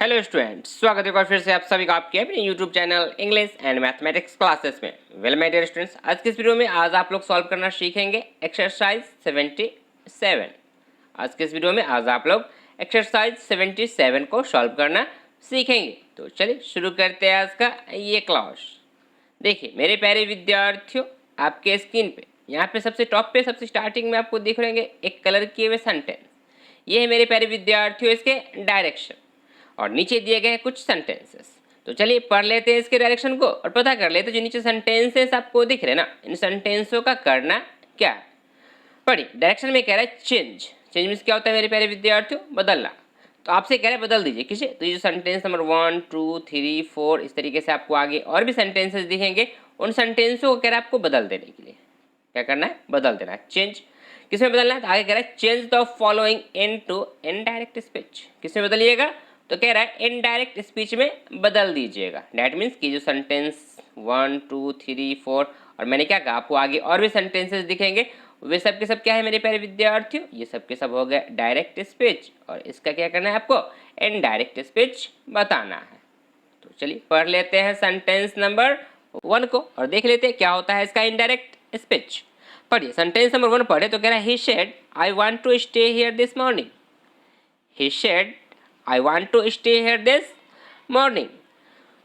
Hello students, स्वागत है एक बार फिर से आप सभी का आपके अपने YouTube channel English and mathematics classes में। वेल माय डियर स्टूडेंट्स, आज के इस वीडियो में आज आप लोग सॉल्व करना सीखेंगे एक्सरसाइज 77। आज के इस वीडियो में आज आप लोग एक्सरसाइज 77 को सॉल्व करना सीखेंगे। तो चलिए शुरू करते हैं आज का ये क्लास। देखिए मेरे प्यारे विद्यार्थियों, आपके स्क्रीन पे यहाँ पे सबसे टॉप पे सबसे स्टार्टिंग में आपको दिख रहे हैं एक कलर किए हुए सेंटेंस। ये है मेरे प्यारे विद्यार्थियों इसके डायरेक्शन, और नीचे दिए गए हैं कुछ सेंटेंसेस। तो चलिए पढ़ लेते हैं इसके डायरेक्शन को और पता कर लेते हैं जो नीचे सेंटेंसेस आपको दिख रहे हैं ना, इन सेंटेंसों का करना क्या है। पढ़िए, डायरेक्शन में कह रहा है चेंज। चेंज मीन्स क्या होता है मेरे प्यारे विद्यार्थियों? बदलना। तो आपसे कह रहा है बदल दीजिए किसे? तो ये जो सेंटेंस नंबर 1 2 3 4 इस तरीके से आपको आगे और भी सेंटेंसेस दिखेंगे, उन सेंटेंसों को कह रहा है आपको बदल देने के लिए। क्या करना है? बदल देना है। चेंज किसमें बदलना है? तो आगे कह रहा है change the following into indirect speech. किसमें बदलिएगा? तो कह रहा है इनडायरेक्ट स्पीच में बदल दीजिएगा। डैट मीन्स कि जो सेंटेंस 1 2 3 4 और मैंने क्या कहा आपको आगे और भी सेंटेंसेस दिखेंगे, वे सब के सब क्या है मेरे प्यारे विद्यार्थियों? ये सब के सब हो गया डायरेक्ट स्पीच, और इसका क्या करना है आपको? इनडायरेक्ट स्पीच बताना है। तो चलिए पढ़ लेते हैं सेंटेंस नंबर 1 को और देख लेते हैं क्या होता है इसका इनडायरेक्ट स्पीच। पढ़िए, सेंटेंस नंबर 1 पढ़े तो कह रहा है he said I want to stay here this morning. He said I want to stay here this morning.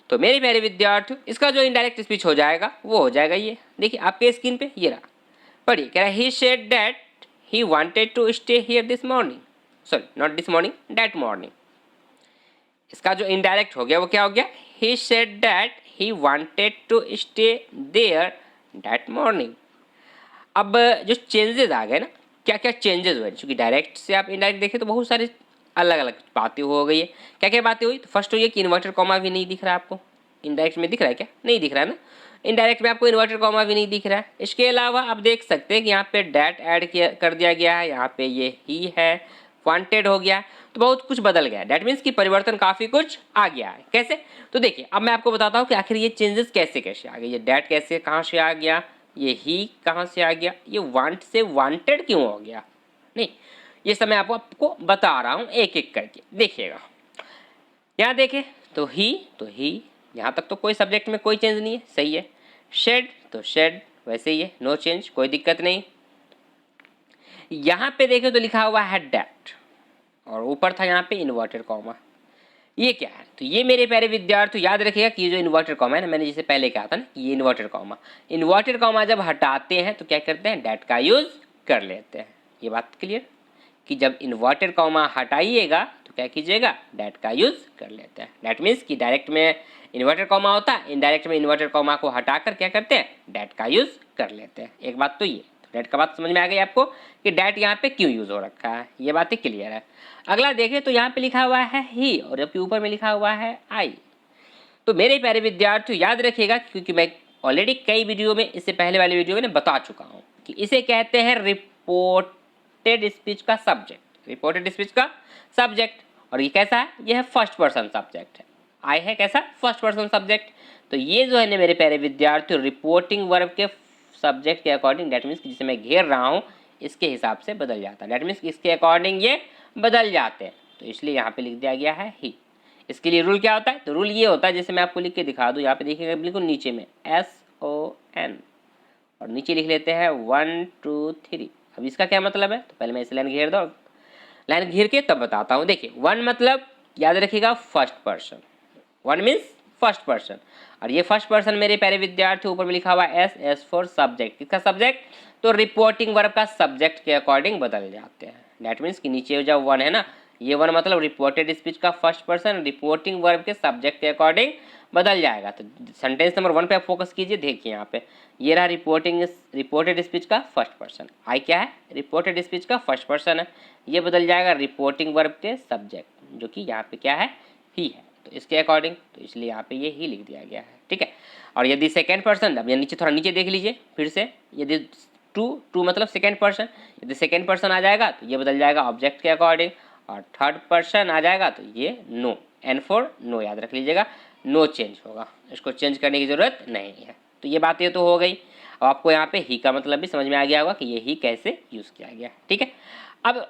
तो मेरे प्यारे विद्यार्थियों, इसका जो इनडायरेक्ट स्पीच हो जाएगा वो हो जाएगा ये। देखिए आपके स्क्रीन पे ये रहा। पढ़िए, कह रहा है he said that he wanted to stay here this morning. Sorry, not this morning, that morning. इसका जो इनडायरेक्ट हो गया वो क्या हो गया? He said that he wanted to stay there that morning. अब जो चेंजेस आ गए ना, क्या क्या चेंजेस हुए, क्योंकि डायरेक्ट से आप इनडायरेक्ट देखें तो बहुत सारे अलग अलग बातें हो गई है। क्या क्या बातें हुई? तो फर्स्ट हुई है कि इन्वर्टर कॉमा भी नहीं दिख रहा आपको। इनडायरेक्ट में दिख रहा है क्या? नहीं दिख रहा है ना। इनडायरेक्ट में आपको इन्वर्टर कॉमा भी नहीं दिख रहा है। इसके अलावा आप देख सकते हैं कि यहाँ पे डैट ऐड किया कर दिया गया है, यहाँ पे ये ही है, वांटेड हो गया। तो बहुत कुछ बदल गया है। डैट मीन्स कि परिवर्तन काफ़ी कुछ आ गया है। कैसे? तो देखिए अब मैं आपको बताता हूँ कि आखिर ये चेंजेस कैसे कैसे आ गए। ये डैट कैसे कहाँ से आ गया, ये ही कहाँ से आ गया, ये वांट से वांटेड क्यों हो गया। नहीं, ये सब मैं आपको बता रहा हूँ एक एक करके। देखिएगा यहाँ देखें तो ही यहाँ तक तो कोई सब्जेक्ट में कोई चेंज नहीं है, सही है। शेड तो शेड वैसे ही है, नो चेंज, कोई दिक्कत नहीं। यहाँ पे देखें तो लिखा हुआ है डैट, और ऊपर था यहाँ पे इन्वर्टेड कॉमा। ये क्या है? तो ये मेरे प्यारे विद्यार्थी याद रखिएगा कि ये जो इन्वर्टेड कॉमा है ना, मैंने जैसे पहले कहा था ना कि ये इन्वर्टेड कॉमा जब हटाते हैं तो क्या करते हैं? डैट का यूज कर लेते हैं। ये बात क्लियर कि जब इन्वर्टेड कॉमा हटाइएगा तो क्या कीजिएगा? डैट का यूज कर लेते हैं। डैट मीन्स कि डायरेक्ट में इन्वर्टेड कॉमा होता है, इनडायरेक्ट में इन्वर्टेड कॉमा को हटाकर क्या करते हैं? डैट का यूज कर लेते हैं। एक बात तो ये, डैट का बात समझ में आ गई आपको कि डैट यहाँ पे क्यों यूज हो रखा है, ये बातें क्लियर है। अगला देखें तो यहाँ पे लिखा हुआ है ही, और जबकि ऊपर में लिखा हुआ है आई। तो मेरे प्यारे विद्यार्थियों याद रखिएगा, क्योंकि मैं ऑलरेडी कई वीडियो में, इससे पहले वाले वीडियो में बता चुका हूँ कि इसे कहते हैं रिपोर्टेड स्पीच का सब्जेक्ट। रिपोर्टेड स्पीच का सब्जेक्ट, और ये कैसा है? ये है फर्स्ट पर्सन सब्जेक्ट है। आई है कैसा? First person subject. तो ये जो है ना मेरे प्यारे विद्यार्थियों, रिपोर्टिंग वर्ब के सब्जेक्ट के अकॉर्डिंग, डैट मीन्स जिसे मैं घेर रहा हूँ इसके हिसाब से बदल जाता है। डैट मीन्स इसके अकॉर्डिंग ये बदल जाते हैं, तो इसलिए यहाँ पे लिख दिया गया है ही। इसके लिए रूल क्या होता है? तो रूल ये होता है, जैसे मैं आपको लिख के दिखा दूँ, यहाँ पे देखिएगा बिल्कुल नीचे में SON, और नीचे लिख लेते हैं 1 2 3। अब इसका क्या मतलब है? तो पहले मैं इस लाइन घेर दो, लाइन घेर के तब बताता हूँ। देखिए 1 मतलब याद रखिएगा first person. 1 means first person, और ये फर्स्ट पर्सन मेरे प्यारे विद्यार्थी ऊपर में लिखा हुआ S फॉर सब्जेक्ट। किसका सब्जेक्ट? तो रिपोर्टिंग वर्ब का सब्जेक्ट के अकॉर्डिंग बदल जाते हैं। डैट मीन्स कि नीचे जब 1 है ना, ये 1 मतलब रिपोर्टेड स्पीच का फर्स्ट पर्सन रिपोर्टिंग वर्ब के सब्जेक्ट के अकॉर्डिंग बदल जाएगा। तो सेंटेंस नंबर 1 पे आप फोकस कीजिए। देखिए यहाँ पे ये रहा रिपोर्टेड स्पीच का फर्स्ट पर्सन। आई क्या है? रिपोर्टेड स्पीच का फर्स्ट पर्सन है। ये बदल जाएगा रिपोर्टिंग वर्ब के सब्जेक्ट, जो कि यहाँ पे क्या है? ही है। तो इसके अकॉर्डिंग, तो इसलिए यहाँ पे ये ही लिख दिया गया है। ठीक है। और यदि सेकेंड पर्सन, अब नीचे थोड़ा नीचे देख लीजिए फिर से, यदि टू मतलब सेकेंड पर्सन, यदि सेकेंड पर्सन आ जाएगा तो ये बदल जाएगा ऑब्जेक्ट के अकॉर्डिंग, और थर्ड पर्सन आ जाएगा तो ये नो, N फॉर नो याद रख लीजिएगा, नो चेंज होगा, इसको चेंज करने की ज़रूरत नहीं है। तो ये बातें तो हो गई। अब आपको यहाँ पे ही का मतलब भी समझ में आ गया होगा कि ये ही कैसे यूज़ किया गया। ठीक है। अब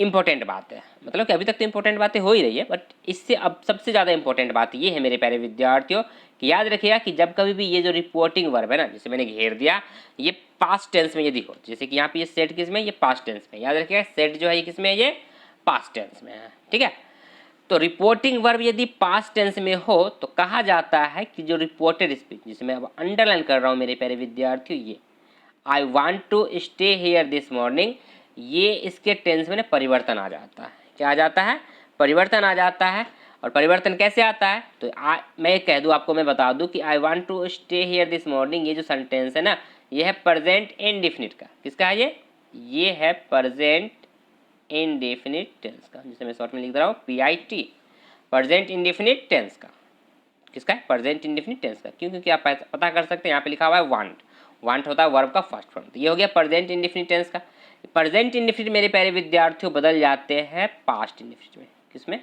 इंपॉर्टेंट बात है, मतलब कि अभी तक तो इंपॉर्टेंट बातें हो ही रही है, बट इससे अब सबसे ज़्यादा इंपॉर्टेंट बात ये है मेरे प्यारे विद्यार्थियों कि याद रखिएगा कि जब कभी भी ये जो रिपोर्टिंग वर्ब है ना, जैसे मैंने घेर दिया, ये पास्ट टेंस में यदि हो, जैसे कि यहाँ पे ये सेट किस में, ये पास्ट टेंस में, याद रखिएगा सेट जो है ये किस में है, ये पास्ट टेंस में है, ठीक है। तो रिपोर्टिंग वर्ब यदि पास्ट टेंस में हो तो कहा जाता है कि जो रिपोर्टेड स्पीच, जिसे मैं अब अंडरलाइन कर रहा हूँ मेरे प्यारे विद्यार्थियों, ये I want to stay here this morning, ये इसके टेंस में परिवर्तन आ जाता है। क्या आ जाता है? परिवर्तन आ जाता है। और परिवर्तन कैसे आता है? तो मैं कह दूँ आपको, मैं बता दूँ कि I want to stay here this morning, ये जो सेंटेंस है ना, ये है प्रेजेंट इंडेफिनिट का। किसका है ये है प्रेजेंट इंडेफिनिट टेंस का, जिसे मैं शॉर्ट में लिख रहा हूँ PIT, प्रेजेंट इंडेफिनिट टेंस का। किसका है? प्रेजेंट इंडेफिनिट टेंस का। क्यों? क्योंकि आप पता कर सकते हैं, यहाँ पे लिखा हुआ है वांट, वांट होता है वर्ब का फर्स्ट फॉर्म। तो ये हो गया प्रेजेंट इंडेफिनिट टेंस का। प्रेजेंट इंडेफिनिट मेरे प्यारे विद्यार्थियों बदल जाते हैं पास्ट इंडेफिनिट में। किसमें?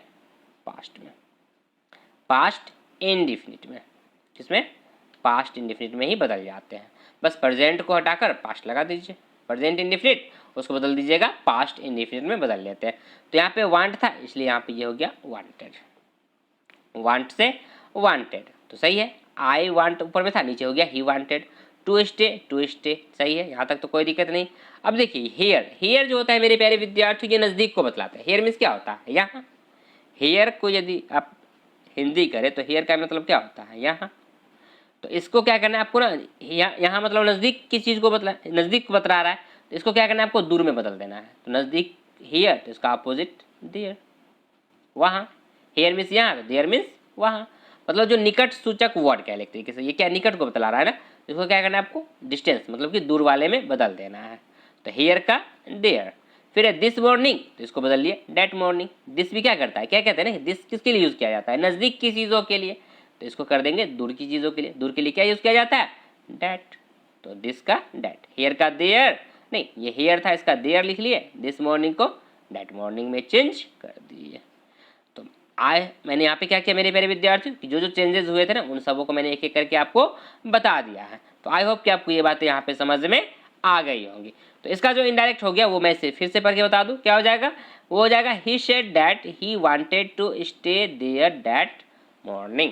पास्ट में, पास्ट इंडेफिनिट में। किसमें? पास्ट इंडेफिनिट में ही बदल जाते हैं। बस प्रेजेंट को हटाकर पास्ट लगा दीजिए, प्रेजेंट इंडेफिनिट, उसको बदल दीजिएगा, पास्ट इंडेफिनिट में बदल लेते हैं। तो यहाँ पे वांट था, इसलिए यहाँ पे ये हो गया वांटेड, वांट से वांटेड, तो सही है। आई वांट ऊपर में था, नीचे हो गया ही वांटेड। टू स्टे सही है, यहाँ तक तो कोई दिक्कत नहीं। अब देखिए हेयर, हेयर जो होता है मेरे प्यारे विद्यार्थियों ये नज़दीक को बतलाता है। हेयर मीन्स क्या होता है? यहाँ। हेयर को यदि आप हिंदी करें तो हेयर का मतलब क्या होता है? यहाँ। तो इसको क्या करना है आपको ना, यहाँ मतलब नज़दीक की चीज़ को नज़दीक बतला रहा है, तो इसको क्या करना है आपको? दूर में बदल देना है। तो नज़दीक हेयर, तो इसका अपोजिट देयर, वहाँ। हेयर मीन्स यहाँ, देयर मीन्स वहाँ, मतलब जो निकट सूचक वर्ड क्या है एक तरीके से, ये क्या निकट को बतला रहा है ना, इसको क्या करना है आपको? डिस्टेंस, मतलब कि दूर वाले में बदल देना है। तो हेयर का देयर। फिर है दिस मॉर्निंग, तो इसको बदल लिया डेट मॉर्निंग। दिस भी क्या करता है, क्या कहते हैं ना, दिस किसके लिए यूज़ किया जाता है? नज़दीक की चीज़ों के लिए। तो इसको कर देंगे दूर की चीज़ों के लिए। दूर के लिए क्या यूज़ किया जाता है? डेट। तो दिस का डेट, हेयर का देयर नहीं, ये हेयर था, इसका देयर लिख लिए, दिस मॉर्निंग को डेट मॉर्निंग में चेंज कर दिए। तो मैंने यहाँ पे क्या किया मेरे प्यारे विद्यार्थियों कि जो जो चेंजेस हुए थे ना, उन सबों को मैंने एक एक करके आपको बता दिया है। तो आई होप कि आपको ये बातें यहाँ पे समझ में आ गई होंगी। तो इसका जो इनडायरेक्ट हो गया वो मैं फिर से पढ़ के बता दूँ, क्या हो जाएगा? वो हो जाएगा he said that he wanted to stay there that morning.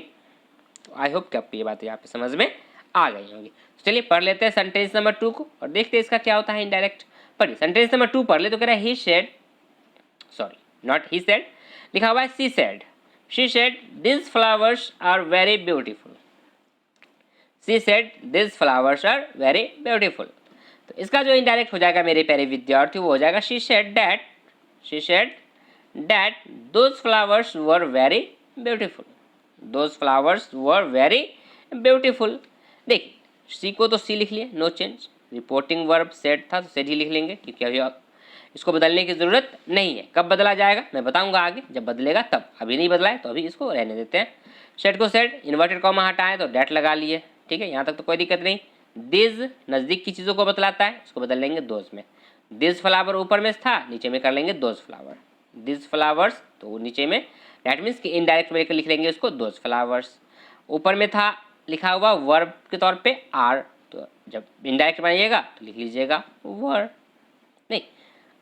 तो आई होप कि आपको ये बातें यहाँ पे समझ में आ गई होंगी। चलिए पढ़ लेते हैं सेंटेंस नंबर 2 को और देखते हैं इसका क्या होता है इनडायरेक्ट। पढ़िए सेंटेंस नंबर 2 पढ़ ले। तो कह रहा है he said, sorry not he said, लिखा हुआ है she said. She said this flowers are very beautiful. She said this flowers are very beautiful. तो इसका जो इनडायरेक्ट हो जाएगा मेरे प्यारे विद्यार्थी वो हो जाएगा she said that, she said that those flowers were very beautiful, those flowers were very beautiful. देखिए सी को तो सी लिख लिए, no change. Reporting verb said था तो सेड ही लिख लेंगे, क्योंकि अभी इसको बदलने की ज़रूरत नहीं है। कब बदला जाएगा मैं बताऊंगा आगे, जब बदलेगा तब। अभी नहीं बदला है तो अभी इसको रहने देते हैं। सेड को सेड, इन्वर्टेड कॉमा हटाएं तो डेट लगा लिए, ठीक है, यहाँ तक तो कोई दिक्कत नहीं। दिस नज़दीक की चीज़ों को बतलाता है, इसको बदल लेंगे दोज में। दिस फ्लावर ऊपर में था, नीचे में कर लेंगे दोज फ्लावर। दिस फ्लावर्स तो नीचे में, डैट मीन्स कि इनडायरेक्ट में लिख लेंगे उसको दोज फ्लावर्स। ऊपर में था लिखा हुआ वर्ब के तौर पे आर, तो जब इनडायरेक्ट बनाइएगा तो लिख लीजिएगा वर। नहीं,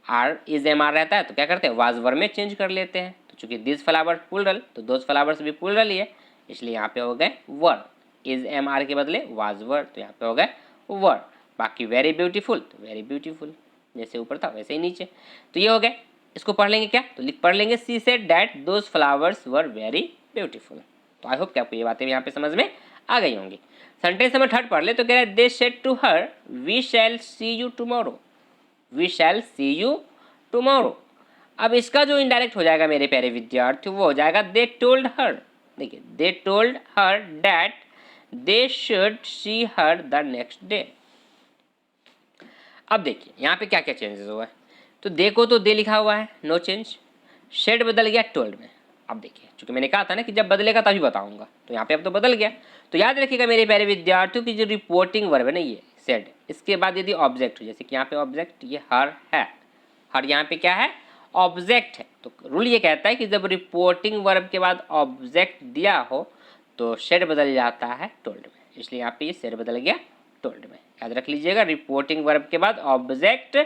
आर इज एम आर रहता है तो क्या करते हैं वाज वर में चेंज कर लेते हैं। तो चूंकि दिस फ्लावर प्लूरल तो दोज फ्लावर्स भी प्लूरल ही है, इसलिए यहाँ पे हो गए वर। इज एम आर के बदले वाज वर, तो यहाँ पे हो गए वर। बाकी वेरी ब्यूटीफुल तो वेरी ब्यूटीफुल, जैसे ऊपर था वैसे ही नीचे। तो ये हो गए। इसको पढ़ लेंगे क्या? तो पढ़ लेंगे she said that those flowers were very beautiful. तो आई होप कि आपको ये बातें यहाँ पे समझ में आ गई होंगी। सेंटेंस नंबर 3 पढ़ ले। तो कह रहा है they said to her we shall see you tomorrow, we shall see you tomorrow. अब इसका जो इनडायरेक्ट हो जाएगा मेरे प्यारे विद्यार्थी वो हो जाएगा दे टोल्ड हर। देखिए they told her that they should see her the next day. अब देखिए यहाँ पे क्या क्या चेंजेस हुआ है। तो दे को तो दे लिखा हुआ है, नो चेंज। शेड बदल गया टोल्ड में। अब देखिए चूंकि मैंने कहा था ना कि जब बदलेगा तभी बताऊंगा, तो यहाँ पे अब तो बदल गया। तो याद रखिएगा मेरे प्यारे विद्यार्थियों की जो रिपोर्टिंग वर्ब है ना ये सेड, इसके बाद यदि ऑब्जेक्ट हो, जैसे कि यहाँ पे ऑब्जेक्ट ये हर है, हर यहाँ पे क्या है ऑब्जेक्ट है। तो रूल ये कहता है कि जब रिपोर्टिंग वर्ब के बाद ऑब्जेक्ट दिया हो तो शेड बदल जाता है टोल्ड में, इसलिए यहाँ पे ये शेड बदल गया टोल्ड में। याद रख लीजिएगा रिपोर्टिंग वर्ब के बाद ऑब्जेक्ट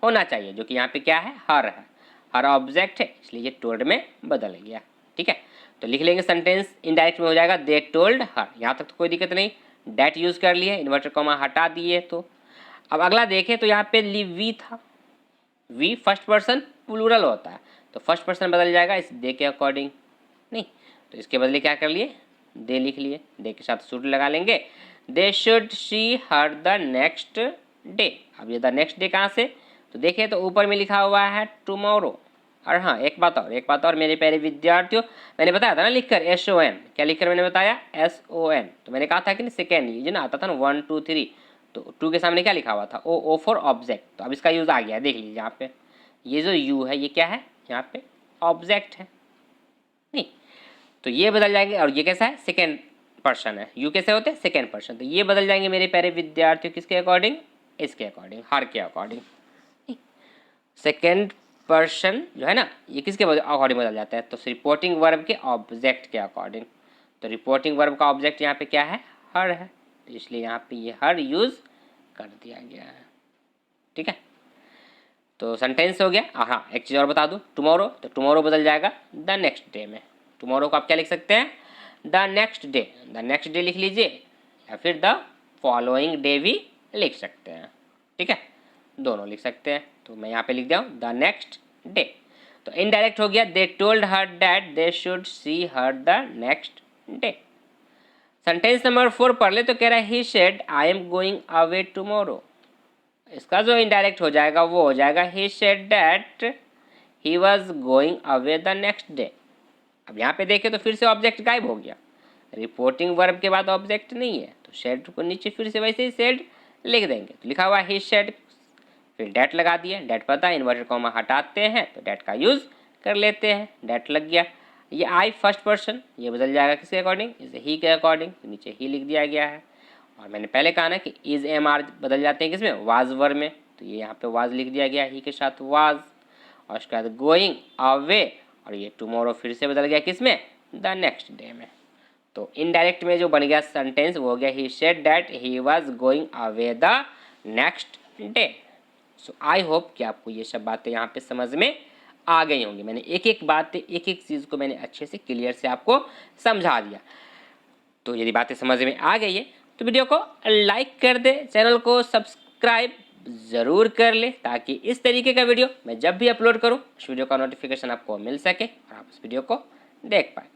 होना चाहिए, जो कि यहाँ पे क्या है हर है। हर ऑब्जेक्ट है, इसलिए ये टोल्ड में बदल गया। ठीक है, तो लिख लेंगे सेंटेंस इनडायरेक्ट में हो जाएगा दे टोल्ड हर। यहाँ तक तो कोई दिक्कत नहीं, डैट यूज़ कर लिए, इन्वर्टेड कॉमा हटा दिए। तो अब अगला देखें तो यहाँ पे वी था, वी फर्स्ट पर्सन प्लूरल होता है, तो फर्स्ट पर्सन बदल जाएगा इस दे के अकॉर्डिंग। नहीं, तो इसके बदले क्या कर लिए, दे लिख लिए, दे के साथ शुड लगा लेंगे। दे should see her the next day. अब ये द नेक्स्ट डे कहाँ से, तो देखिए तो ऊपर में लिखा हुआ है टुमारो। और हाँ, एक बात और मेरे प्यारे विद्यार्थियों, मैंने बताया था ना लिखकर SON, क्या लिखकर मैंने बताया SON। तो मैंने कहा था कि सेकेंड ये ना आता था ना 1 2 3, तो 2 के सामने क्या लिखा हुआ था, ओ फॉर ऑब्जेक्ट। तो अब इसका यूज़ आ गया, देख लीजिए यहाँ पे ये जो यू है ये क्या है, यहाँ पे ऑब्जेक्ट है। नहीं, तो ये बदल जाएंगे, और ये कैसा है, सेकेंड पर्सन है, यू कैसे होते हैं, सेकेंड पर्सन। तो ये बदल जाएंगे मेरे प्यारे विद्यार्थियों किसके अकॉर्डिंग, इसके अकॉर्डिंग, हर के अकॉर्डिंग। सेकेंड पर्सन जो है ना ये किसके अकॉर्डिंग बदल जाता है, तो रिपोर्टिंग वर्ब के ऑब्जेक्ट के अकॉर्डिंग। तो रिपोर्टिंग वर्ब का ऑब्जेक्ट यहाँ पे क्या है, हर है, तो इसलिए यहाँ पे ये हर यूज़ कर दिया गया है। ठीक है, तो सेंटेंस हो गया। हाँ, एक चीज़ और बता दूँ, टुमारो, तो टुमारो बदल जाएगा द नेक्स्ट डे में। टुमारो को आप क्या लिख सकते हैं, द नेक्स्ट डे लिख लीजिए, या फिर द फॉलोइंग डे भी लिख सकते हैं। ठीक है, दोनों लिख सकते हैं। तो मैं यहाँ पे लिख दिया हूँ द नेक्स्ट डे। तो इनडायरेक्ट हो गया, दे told her that they should see her the next day. Sentence number 4 पढ़ ले, तो कह रहा है he said I am going away tomorrow. इसका जो इनडायरेक्ट हो जाएगा वो हो जाएगा he said that he was going away the next day. अब यहाँ पे देखें तो फिर से ऑब्जेक्ट गायब हो गया, रिपोर्टिंग वर्ब के बाद ऑब्जेक्ट नहीं है, तो सेड को नीचे फिर से वैसे ही सेड लिख देंगे। तो लिखा हुआ ही सेड, फिर डैट लगा दिया, डैट पता है इन्वर्टेड कॉमा हटाते हैं तो डैट का यूज़ कर लेते हैं, डैट लग गया। ये आई फर्स्ट पर्सन, ये बदल जाएगा किसके अकॉर्डिंग, इसे ही के अकॉर्डिंग, तो नीचे ही लिख दिया गया है। और मैंने पहले कहा ना कि इज MR बदल जाते हैं किसमें, वाज वर्ब में, तो ये यहाँ पे वाज लिख दिया गया ही के साथ वाज। और उसके बाद गोइंग अवे, और ये टुमारो फिर से बदल गया किसमें, द नेक्स्ट डे में। तो इनडायरेक्ट में जो बन गया सेंटेंस वो हो गया he said that he was going away the next day. So I hope कि आपको ये सब बातें यहाँ पे समझ में आ गई होंगी। मैंने एक एक चीज़ को मैंने अच्छे से क्लियर से आपको समझा दिया। तो यदि बातें समझ में आ गई है तो वीडियो को लाइक कर दे, चैनल को सब्सक्राइब ज़रूर कर ले, ताकि इस तरीके का वीडियो मैं जब भी अपलोड करूँ उस वीडियो का नोटिफिकेशन आपको मिल सके और आप उस वीडियो को देख पाए।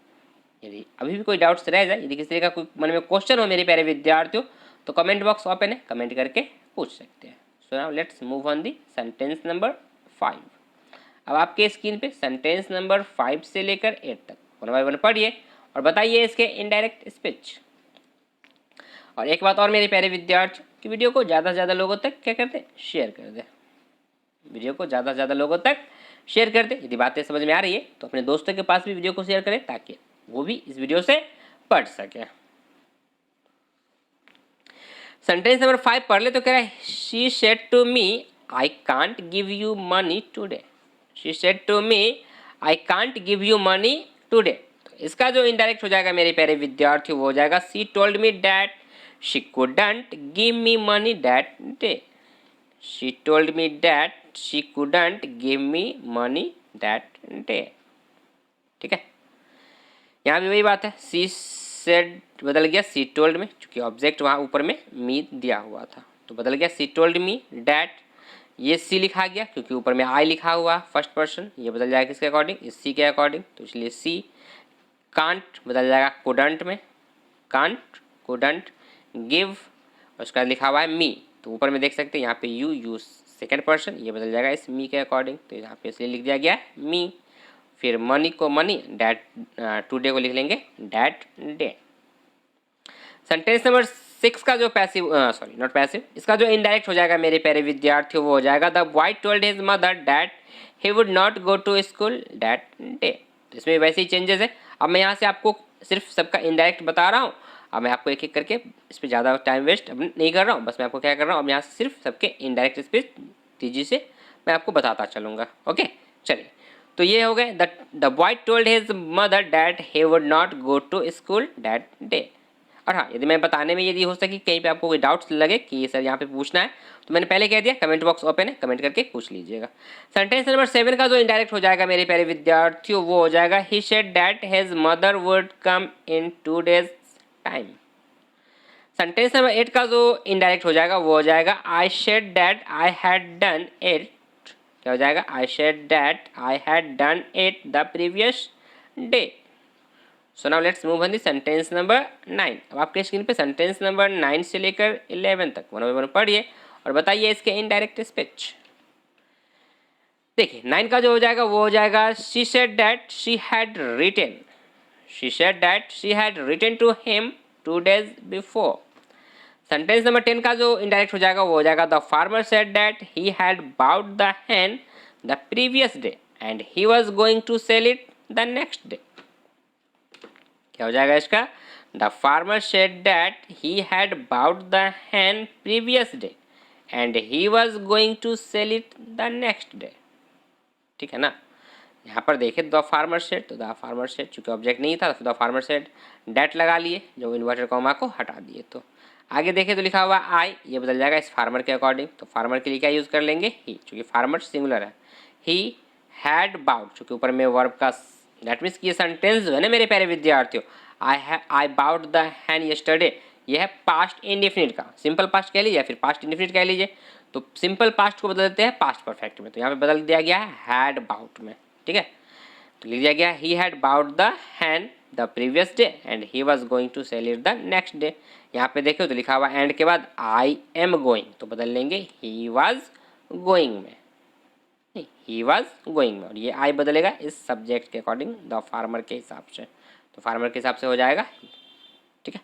यदि अभी भी कोई डाउट्स रह जाए, यदि किसी तरह का कोई मन में क्वेश्चन हो मेरे प्यारे विद्यार्थियों, तो कमेंट बॉक्स ओपन है, कमेंट करके पूछ सकते हैं। सो now let's move on the sentence number 5। अब आपके स्क्रीन पे सेंटेंस नंबर 5 से लेकर 8 तक 1 बाय 1 पढ़िए और बताइए इसके इनडायरेक्ट स्पीच। और एक बात और मेरे प्यारे विद्यार्थी कि वीडियो को ज़्यादा से ज़्यादा लोगों तक क्या कर दे, शेयर कर दे। वीडियो को ज़्यादा से ज़्यादा लोगों तक शेयर कर दे। यदि बातें समझ में आ रही है तो अपने दोस्तों के पास भी वीडियो को शेयर करें, ताकि वो भी इस वीडियो से पढ़ सके। सेंटेंस नंबर 5 पढ़ ले, तो कह रहा है she said to me I can't give you money today. She said to me I can't give you money today. तो इसका जो इनडायरेक्ट हो जाएगा मेरे प्यारे विद्यार्थी वो हो जाएगा she told me that she couldn't give me money that day. She told me that she couldn't give me money that day. ठीक है, यहाँ भी वही बात है, सी सेड बदल गया सी टोल्ड में, चूँकि ऑब्जेक्ट वहाँ ऊपर में मी दिया हुआ था तो बदल गया सी टोल्ड मी डैट। ये सी लिखा गया क्योंकि ऊपर में आई लिखा हुआ फर्स्ट पर्सन, ये बदल जाएगा किसके अकॉर्डिंग, इस सी के अकॉर्डिंग, तो इसलिए सी। कांट बदल जाएगा कुडंट में, कांट कुडंट गिव, और उसका लिखा हुआ है मी, तो ऊपर में देख सकते हैं यहाँ पे यू सेकेंड पर्सन, ये बदल जाएगा इस मी के अकॉर्डिंग, तो यहाँ पे इसलिए लिख दिया गया मी। फिर मनी को मनी, डैट टुडे को लिख लेंगे डैट डे। सेंटेंस नंबर 6 का जो पैसिव सॉरी नॉट पैसिव, इसका जो इनडायरेक्ट हो जाएगा मेरे प्यारे विद्यार्थियों वो हो जाएगा the boy told his mother that he would not go to school that day. तो इसमें वैसे ही चेंजेस है। अब मैं यहाँ से आपको सिर्फ सबका इनडायरेक्ट बता रहा हूँ, अब मैं आपको एक एक करके इस पर ज़्यादा टाइम वेस्ट अब नहीं कर रहा हूँ, बस मैं आपको क्या कर रहा हूँ अब यहाँ से सिर्फ सबके इनडायरेक्ट स्पीच तेजी से मैं आपको बताता चलूँगा। ओके, चलिए, तो ये हो गए the boy told his mother that he would not go to school that day. और हाँ, यदि मैं बताने में यदि हो सके कहीं पे आपको कोई डाउट्स लगे कि ये सर यहाँ पे पूछना है, तो मैंने पहले कह दिया, कमेंट बॉक्स ओपन है, कमेंट करके पूछ लीजिएगा। सेंटेंस नंबर 7 का जो इनडायरेक्ट हो जाएगा मेरे प्यारे विद्यार्थियों, वो हो जाएगा he said that his mother would come in 2 days time. Sentence number 8 का जो इनडायरेक्ट हो जाएगा वो हो जाएगा I said that I had done it. क्या हो जाएगा? I said that I had done it the previous day. So now let's move on the sentence number 9। अब आपके स्क्रीन पे सेंटेंस नंबर 9 से लेकर 11 तक वन बाय वन पढ़िए और बताइए इसके इनडायरेक्ट स्पीच। देखिए 9 का जो हो जाएगा वो हो जाएगा she said that she had written. She said that she had written to him 2 days before. Sentence number 10 का जो इनडायरेक्ट हो जाएगा वो हो जाएगा the farmer said that he had bought the hen the previous day and he was going to sell it the next day. क्या हो जाएगा इसका? The farmer said that he had bought the hen previous day and he was going to sell it the next day. ठीक है ना? यहाँ पर देखिए द फार्मर सेड, तो द फार्मर सेड चूंकि ऑब्जेक्ट नहीं था तो द फार्मर सेड डैट लगा लिए, जो इन्वर्टेड कॉमा को हटा दिए। तो आगे देखें तो लिखा हुआ आई, ये बदल जाएगा इस फार्मर के अकॉर्डिंग। तो फार्मर के लिए क्या यूज़ कर लेंगे? ही, चूँकि फार्मर सिंगुलर है। ही हैड बाउट, चूँकि ऊपर में वर्ब का, दैट मीन्स कि ये सेंटेंस जो है ना मेरे प्यारे विद्यार्थियों, I bought the hen yesterday, ये है पास्ट इंडेफिनिट का, सिंपल पास्ट कह लीजिए या फिर पास्ट इंडेफिनिट कह लीजिए। तो सिंपल पास्ट को बदल देते हैं पास्ट परफेक्ट में, तो यहाँ पे बदल दिया गया है हैड बाउट में। ठीक है, तो लिख दिया गया he had bought the hen the previous day and he was going to sell it the next day. यहाँ पे देखो तो लिखा हुआ एंड के बाद आई एम गोइंग, तो बदल लेंगे ही वॉज गोइंग में, नहीं ही वॉज गोइंग में, और ये आई बदलेगा इस सब्जेक्ट के अकॉर्डिंग द फार्मर के हिसाब से, तो फार्मर के हिसाब से हो जाएगा ही। ठीक है,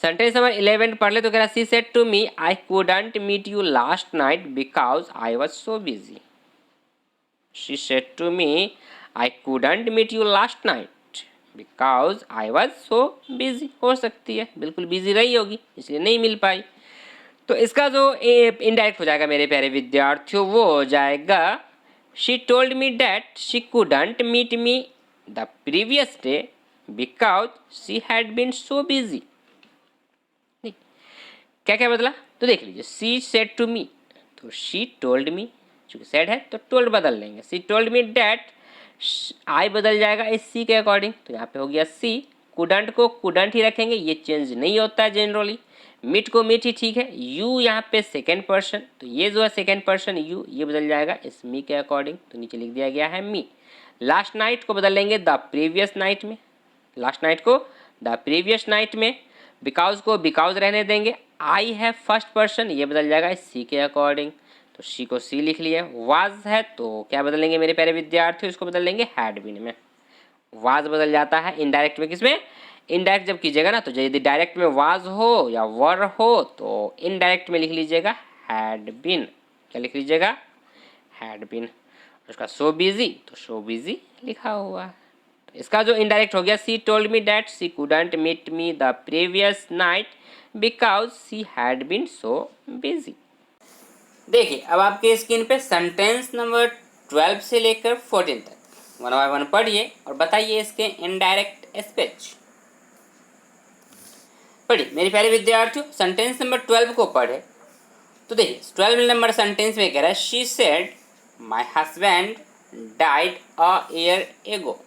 सेंटेंस नंबर 11 पढ़ ले तो कह रहा she said to me I couldn't meet you last night because I was so busy. She said to me I couldn't meet you last night because I was so busy। हो सकती है बिल्कुल busy रही होगी इसलिए नहीं मिल पाई। तो इसका जो इनडायरेक्ट हो जाएगा मेरे प्यारे विद्यार्थियों वो हो जाएगा she told me that she couldn't meet me the previous day because she had been so busy। क्या क्या बदला तो देख लीजिए, she said to me, तो she told me, चूंकि said है तो told बदल लेंगे, she told me that आई बदल जाएगा इस सी के अकॉर्डिंग, तो यहाँ पे हो गया सी। कुडंट को कुडंट ही रखेंगे, ये चेंज नहीं होता है जनरली। मीट को मीट ही ठीक है। यू यहाँ पे सेकेंड पर्सन, तो ये जो है सेकेंड पर्सन यू, ये बदल जाएगा इस मी के अकॉर्डिंग, तो नीचे लिख दिया गया है मी। लास्ट नाइट को बदल लेंगे द प्रीवियस नाइट में, लास्ट नाइट को द प्रीवियस नाइट में। बिकॉज को बिकॉज रहने देंगे। आई है फर्स्ट पर्सन, ये बदल जाएगा इस सी के अकॉर्डिंग, तो सी को सी लिख लिया। वाज है तो क्या बदलेंगे मेरे प्यारे विद्यार्थियों, इसको बदल लेंगे हैड बीन में। वाज बदल जाता है इनडायरेक्ट में, किसमें? इनडायरेक्ट जब कीजिएगा ना, तो यदि डायरेक्ट में वाज हो या वर हो तो इनडायरेक्ट में लिख लीजिएगा हैड बीन। क्या लिख लीजिएगा? Had been. उसका सो बिजी, तो सो बिजी लिखा हुआ है। तो इसका जो इनडायरेक्ट हो गया she told me that she couldn't meet me the previous night because she had been so busy. देखिए अब आपके स्क्रीन पे सेंटेंस नंबर 12 से लेकर 14 तक वन बाय वन पढ़िए और बताइए इसके इनडायरेक्ट स्पीच। पढ़िए मेरे प्यारे विद्यार्थियों, सेंटेंस नंबर 12 को पढ़े तो देखिए 12 नंबर सेंटेंस में कह रहा है she said my husband died a year ago.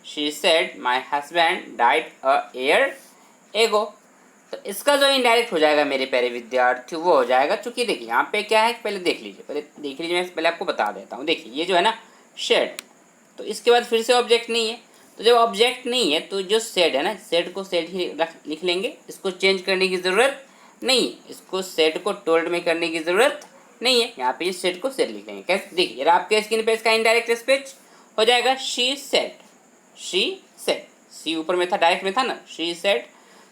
She said my husband died a year ago. तो इसका जो इनडायरेक्ट हो जाएगा मेरे प्यारे विद्यार्थी वो हो जाएगा, चूंकि देखिए यहाँ पे क्या है पहले देख लीजिए, मैं पहले आपको बता देता हूँ। देखिए ये जो है ना शेड, तो इसके बाद फिर से ऑब्जेक्ट नहीं है, तो जब ऑब्जेक्ट नहीं है तो जो सेड है ना, सेड को सेड ही लिख लेंगे, इसको चेंज करने की ज़रूरत नहीं है, इसको सेड को टोल्ड में करने की ज़रूरत नहीं है, यहाँ पे सेड को सेड लिख लेंगे। कैसे? देखिए आपके स्क्रीन पे इसका इनडायरेक्ट स्पीच हो जाएगा शी सेड, शी सेड, सी ऊपर में था डायरेक्ट में था ना, शी सेड,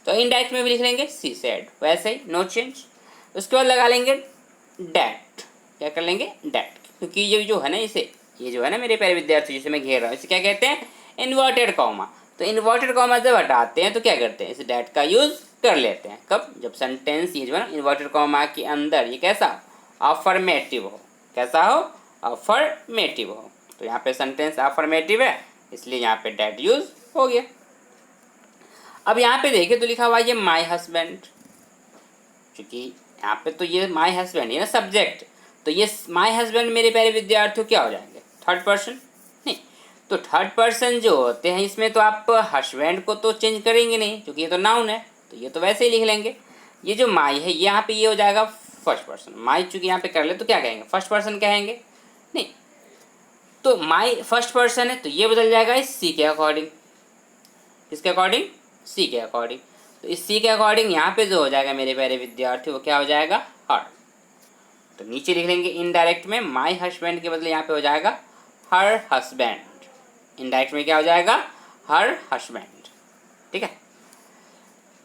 तो इनडायरेक्ट में भी लिख लेंगे सी सेड, वैसे ही नो चेंज। उसके बाद लगा लेंगे डैट। क्या कर लेंगे? डैट, क्योंकि ये जो है ना इसे, ये जो है ना मेरे प्यारे विद्यार्थी जिसे मैं घेर रहा हूँ, इसे क्या कहते हैं? Inverted comma. तो इन्वर्टेड कॉमा जब हटाते हैं तो क्या करते हैं? इस डैट का यूज़ कर लेते हैं। कब? जब सेंटेंस ये जो है ना इन्वर्टेड कॉमा के अंदर ये कैसा? अफर्मेटिव हो। कैसा हो? अफर्मेटिव हो। तो यहाँ पे सेंटेंस अफर्मेटिव है इसलिए यहाँ पे डैट यूज़ हो गया। अब यहाँ पे देखिए तो लिखा हुआ है ये माई हस्बैंड, क्योंकि यहाँ पे तो ये माई हस्बैंड है ना सब्जेक्ट, तो ये माई हस्बैंड मेरे प्यारे विद्यार्थियों क्या हो जाएंगे, थर्ड पर्सन। नहीं, तो थर्ड पर्सन जो होते हैं इसमें तो आप हस्बैंड को तो चेंज करेंगे नहीं, क्योंकि ये तो नाउन है, तो ये तो वैसे ही लिख लेंगे। ये जो माई है यहाँ पे ये हो जाएगा फर्स्ट पर्सन। माई चूंकि यहाँ पे कर ले तो क्या कहेंगे, फर्स्ट पर्सन कहेंगे। नहीं, तो माई फर्स्ट पर्सन है तो ये बदल जाएगा इस सी के अकॉर्डिंग। किसके अकॉर्डिंग, सी के अकॉर्डिंग। तो इस सी के अकॉर्डिंग यहाँ पे जो हो जाएगा मेरे प्यारे विद्यार्थी वो क्या हो जाएगा, हर। तो नीचे लिख लेंगे इनडायरेक्ट में माई हस्बैंड के बदले यहाँ पे हो जाएगा हर हस्बैंड। इनडायरेक्ट में क्या हो जाएगा, हर हस्बैंड। ठीक है,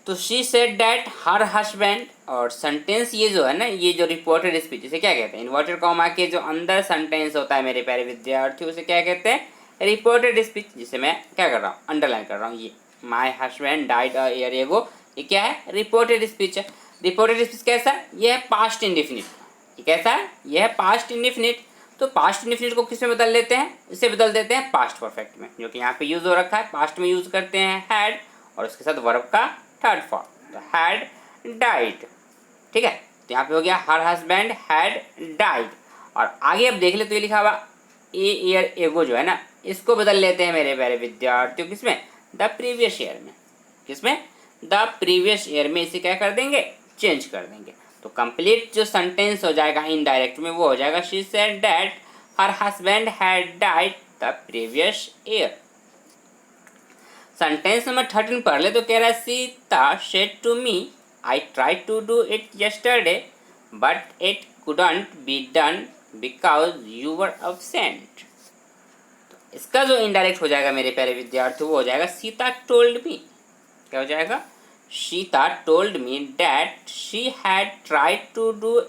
तो she said that her husband. और सेंटेंस ये जो है ना, ये जो रिपोर्टेड स्पीच, इसे क्या कहते हैं, इन्वर्टेड कॉमा के जो अंदर सेंटेंस होता है मेरे प्यारे विद्यार्थी उसे क्या कहते हैं, रिपोर्टेड स्पीच। जिसे मैं क्या कर रहा हूँ, अंडरलाइन कर रहा हूँ। ये my husband died a year ago, ये क्या है, रिपोर्टेड स्पीच है। रिपोर्टेड स्पीच कैसा है, ये है पास्ट इंडेफिनिट। ये कैसा है, ये है पास्ट इंडेफिनिट। तो पास्ट इंडेफिनिट को किस में बदल लेते हैं, इसे बदल देते हैं पास्ट परफेक्ट में, जो कि यहाँ पे यूज हो रखा है। पास्ट में यूज करते हैं हैड और उसके साथ वर्ब का थर्ड फॉर्म, तो हैड डाइड। ठीक है, तो यहाँ पे हो गया हर हस्बैंड हैड डाइड। और आगे अब देख ले तो ये लिखा हुआ ए ईयर एगो जो है ना, इसको बदल लेते हैं मेरे प्यारे विद्यार्थियों, किसमें, द प्रीवियस ईयर में। किसमें, द प्रीवियस ईयर में इसे क्या कर देंगे, चेंज कर देंगे। तो कंप्लीट जो सेंटेंस हो जाएगा इनडायरेक्ट में वो हो जाएगा she said that her husband had died the previous year. Sentence number 13 पढ़ ले तो कह रहा है Sita said to me I tried to do it yesterday but it couldn't be done because you were absent. तो इसका जो इनडायरेक्ट हो जाएगा मेरे प्यारे विद्यार्थी वो हो जाएगा सीता टोल्ड मी। क्या हो जाएगा, Sita told me that she had tried to do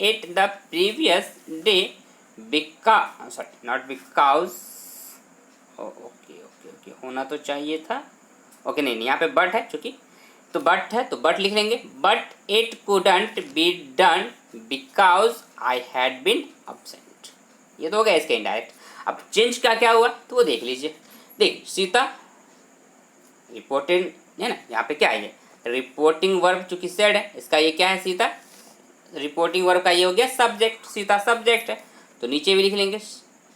it the previous day because, sorry not because, okay होना तो चाहिए था। ओके नहीं, यहाँ पे बट है, चूंकि तो बट है तो बट लिख लेंगे, but it couldn't be done because I had been absent. ये तो हो गया इसका इनडायरेक्ट। अब चेंज का क्या हुआ तो वो देख लीजिए। देख, सीता रिपोर्टेड है ना, यहाँ पे क्या है, ये रिपोर्टिंग वर्ब चूंकि सेड है, इसका ये क्या है, सीता रिपोर्टिंग वर्ब का ये हो गया सब्जेक्ट, सीता सब्जेक्ट है। तो नीचे भी लिख लेंगे,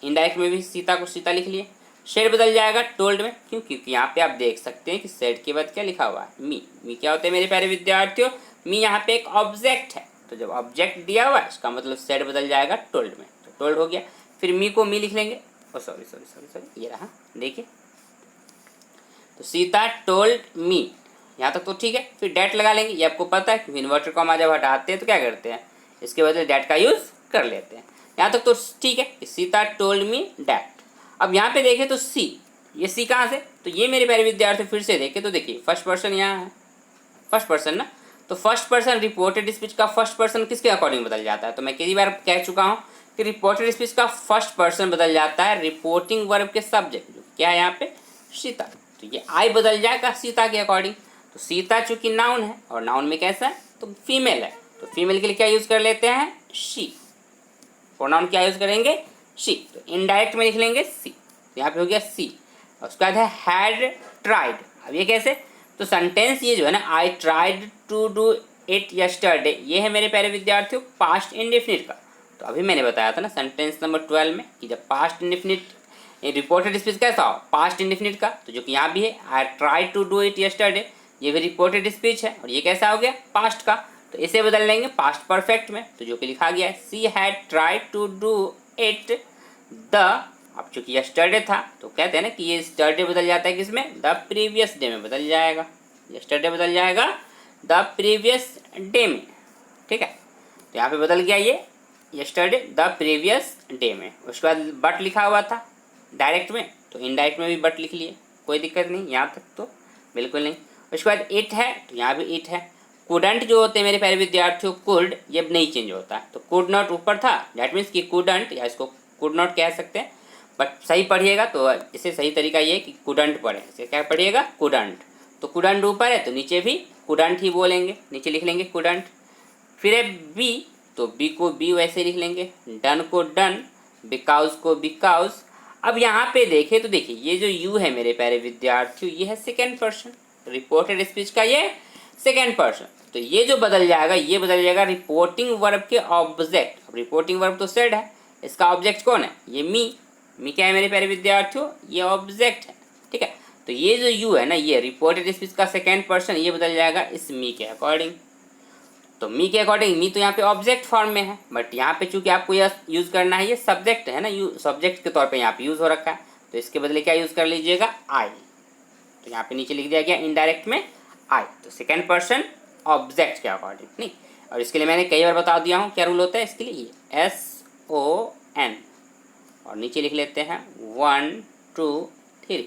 इनडायरेक्ट में भी सीता को सीता लिख लिए। शेड बदल जाएगा टोल्ड में, क्यों, क्योंकि यहाँ पे आप देख सकते हैं कि शेड के बाद क्या लिखा हुआ है, मी। मी क्या होता है मेरे प्यारे विद्यार्थियों, मी यहाँ पे एक ऑब्जेक्ट है। तो जब ऑब्जेक्ट दिया हुआ है इसका मतलब शेड बदल जाएगा टोल्ड में, तो टोल्ड हो गया। फिर मी को मी लिख लेंगे, ओ सॉरी सॉरी सॉरी सॉरी, ये रहा, देखिए। तो सीता टोल्ड मी, यहाँ तक तो ठीक है। फिर डैट लगा लेंगे, ये आपको पता है क्योंकि इन्वर्टेड कॉमा जब हटाते हैं तो क्या करते हैं, इसके बदले डैट का यूज़ कर लेते हैं। यहाँ तक तो ठीक है, सीता टोल्ड मी डैट। अब यहाँ पे देखें तो सी, ये सी कहाँ से, तो ये मेरे प्यारे विद्यार्थी फिर से देखें तो देखिए फर्स्ट पर्सन यहाँ है, फर्स्ट पर्सन ना, तो फर्स्ट पर्सन रिपोर्टेड स्पीच का फर्स्ट पर्सन किसके अकॉर्डिंग बदल जाता है, तो मैं कई बार कह चुका हूँ कि रिपोर्टेड स्पीच का फर्स्ट पर्सन बदल जाता है रिपोर्टिंग वर्ब के सब्जेक्ट, जो क्या है यहाँ पे सीता। तो ये आई बदल जाएगा सीता के अकॉर्डिंग। तो सीता चूंकि नाउन है और नाउन में कैसा है, तो फीमेल है, तो फीमेल के लिए क्या यूज़ कर लेते हैं, शी। प्रोनाउन क्या यूज़ करेंगे, शी। तो इनडायरेक्ट में लिख लेंगे सी, यहाँ पे हो गया सी। और उसके बाद है हैड ट्राइड। अब ये कैसे, तो सेंटेंस ये जो है ना, I tried to do it yesterday, ये है मेरे प्यारे विद्यार्थियों पास्ट इंडेफिनिट का। तो अभी मैंने बताया था ना सेंटेंस नंबर 12 में कि जब पास्ट इंडेफिनिट रिपोर्टेड स्पीच कैसा हो, पास्ट इंडेफिनिट का, तो जो कि यहाँ भी है I tried to do it yesterday, ये भी रिपोर्टेड स्पीच है और ये कैसा हो गया, पास्ट का। तो इसे बदल लेंगे पास्ट परफेक्ट में, तो जो कि लिखा गया है she had tried to do it the, अब चूंकि यस्टरडे था तो कहते हैं ना कि ये यस्टरडे बदल जाता है किसमें, द प्रीवियस डे में बदल जाएगा। यस्टरडे बदल जाएगा द प्रीवियस डे में। ठीक है, तो यहाँ पे बदल गया ये यस्टरडे द प्रीवियस डे में। उसके बाद बट लिखा हुआ था डायरेक्ट में, तो इनडायरेक्ट में भी बट लिख लिए, कोई दिक्कत नहीं, यहाँ तक तो बिल्कुल नहीं। उसके बाद इट है, तो यहाँ भी इट है। कुडंट जो होते हैं मेरे प्यारे विद्यार्थियों, कुड ये नहीं चेंज होता है, तो कुड नॉट ऊपर था, डैट मीन्स कि कुडंट, या इसको कुड नॉट कह सकते हैं, बट सही पढ़िएगा तो इसे सही तरीका ये है कि कुडंट पढ़े, इसे क्या पढ़िएगा, कुडंट। तो कुडंट ऊपर है तो नीचे भी कुडंट ही बोलेंगे, नीचे लिख लेंगे कुडंट। फिर है बी, तो बी को बी वैसे लिख लेंगे, डन को डन, बिकॉज को बिकॉज। अब यहाँ पे देखें तो देखिए ये जो यू है मेरे प्यारे विद्यार्थियों, ये है सेकेंड पर्सन, रिपोर्टेड स्पीच का ये सेकेंड पर्सन। तो ये जो बदल जाएगा, ये बदल जाएगा रिपोर्टिंग वर्ब के ऑब्जेक्ट। अब रिपोर्टिंग वर्ब तो सेड है, इसका ऑब्जेक्ट कौन है? ये मी क्या है मेरे प्यारे विद्यार्थियों? ये ऑब्जेक्ट है, ठीक है। तो ये जो यू है ना, ये रिपोर्टेड स्पीच का सेकेंड पर्सन, ये बदल जाएगा इस मी के अकॉर्डिंग। तो मी के अकॉर्डिंग, मी तो यहाँ पे ऑब्जेक्ट फॉर्म में है, बट यहाँ पे चूंकि आपको यह यूज करना है, ये सब्जेक्ट है ना, सब्जेक्ट के तौर पे यहाँ पे यूज हो रखा है, तो इसके बदले क्या यूज कर लीजिएगा? आई। तो यहाँ पे नीचे लिख दिया गया इनडायरेक्ट में आई, तो सेकेंड पर्सन ऑब्जेक्ट के अकॉर्डिंग नहीं। और इसके लिए मैंने कई बार बता दिया हूँ क्या रूल होता है इसके लिए, SON, और नीचे लिख लेते हैं 1 2 3।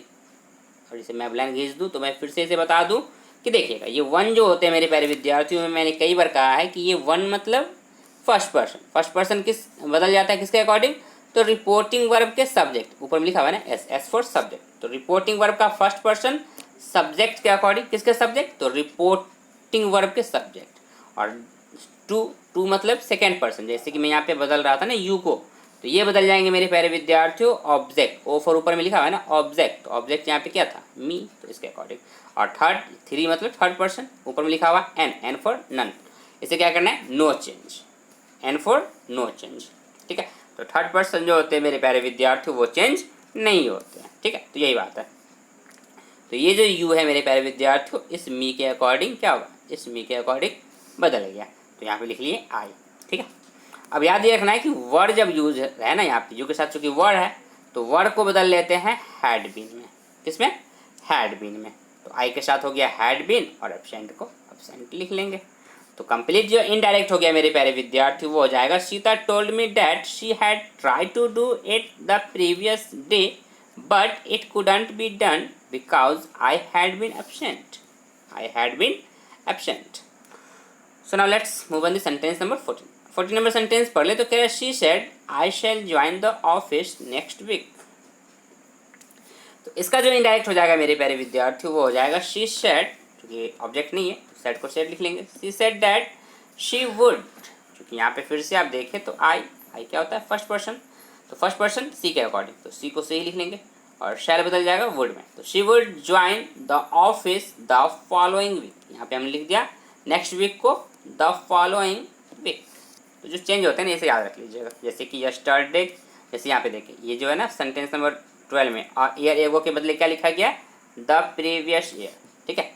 और इसे मैं ब्लैंक खींच दूँ तो मैं फिर से इसे बता दूँ कि देखिएगा, ये 1 जो होते हैं मेरे प्यारे विद्यार्थियों में, मैंने कई बार कहा है कि ये 1 मतलब फर्स्ट पर्सन। फर्स्ट पर्सन किस बदल जाता है किसके अकॉर्डिंग? तो रिपोर्टिंग वर्ब के सब्जेक्ट, ऊपर में लिखा हुआ है ना S फॉर सब्जेक्ट। तो रिपोर्टिंग वर्ब का फर्स्ट पर्सन सब्जेक्ट के अकॉर्डिंग, किसके सब्जेक्ट? तो रिपोर्टिंग वर्ब के सब्जेक्ट। और टू मतलब सेकेंड पर्सन, जैसे कि मैं यहाँ पे बदल रहा था ना यू को, तो ये बदल जाएंगे मेरे प्यारे विद्यार्थियों ऑब्जेक्ट। ओ फॉर ऊपर में लिखा हुआ है ना ऑब्जेक्ट, ऑब्जेक्ट यहाँ पे क्या था? मी, तो इसके अकॉर्डिंग। और थ्री मतलब थर्ड पर्सन, ऊपर में लिखा हुआ एन फॉर नन, इसे क्या करना है? No change, N for no change, ठीक है। तो थर्ड पर्सन जो होते हैं मेरे प्यारे विद्यार्थियों वो चेंज नहीं होते हैं, ठीक है। तो यही बात है। तो ये जो यू है मेरे प्यारे विद्यार्थियों, इस मी के अकॉर्डिंग क्या होगा? इस मी के अकॉर्डिंग बदल गया, तो यहाँ पे लिख लिए आई, ठीक है। अब याद ये रखना है कि वर्ड जब यूज है ना, यहाँ पे यू के साथ चूंकि वर्ड है, तो वर्ड को बदल लेते हैं हैड बीन में। किसमें? हैड बीन में। तो आई के साथ हो गया हैड बीन, और एब्सेंट को एब्सेंट लिख लेंगे। तो कंप्लीट जो इनडायरेक्ट हो गया मेरे प्यारे विद्यार्थी, वो हो जाएगा Sita told me that she had try to do it the previous day but it couldn't be done because I had been absent. I had been absent. So now let's move on the sentence number 14। 14 number sentence पढ़ ले। तो कह रहा है she said I shall join the office next week. तो इसका जो indirect हो जाएगा मेरे प्यारे विद्यार्थी, वो हो जाएगा शी सेड, क्योंकि ऑब्जेक्ट नहीं है, सेड को सेड लिख लेंगे। She said that she would, क्योंकि यहाँ पे फिर से आप देखें तो आई क्या होता है? फर्स्ट पर्सन, तो फर्स्ट पर्सन सी के अकॉर्डिंग, तो सी को से ही लिख लेंगे, और शैल बदल जाएगा वुड में। तो she would join the office the following week, यहाँ पे हमने लिख दिया नेक्स्ट वीक को द फॉलोइंग वीक। तो जो चेंज होते हैं ना, इसे याद रख लीजिएगा। जैसे कि यस्टरडे, जैसे यहाँ पे देखिए, ये जो है ना सेंटेंस नंबर 12 में, और ईयर एगो के बदले क्या लिखा गया? द प्रीवियस ईयर, ठीक है।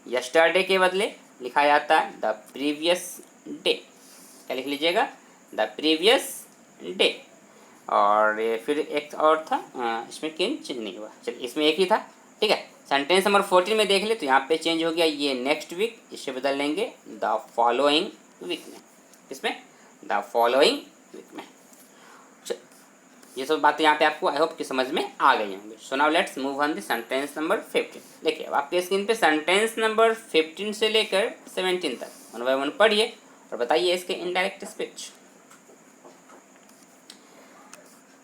यस्टरडे के बदले लिखा जाता है द प्रीवियस डे, क्या लिख लीजिएगा? The previous day. और ये फिर एक और था, इसमें चेंज नहीं हुआ, चलिए इसमें एक ही था, ठीक है। सेंटेंस नंबर 14 में देख ले तो यहाँ पे चेंज हो गया, ये नेक्स्ट वीक, इसे बदल लेंगे द फॉलोइंग वीक में। किसमें? द फॉलोइंग वीक में। ये सब बातें यहाँ पे आपको आई होप कि समझ में आ गई होंगी। सो now let's move on the sentence number 15। देखिए अब आपके स्क्रीन पे सेंटेंस नंबर 15 से लेकर 17 तक वन बाय वन पढ़िए और बताइए इसके इनडायरेक्ट स्पीच।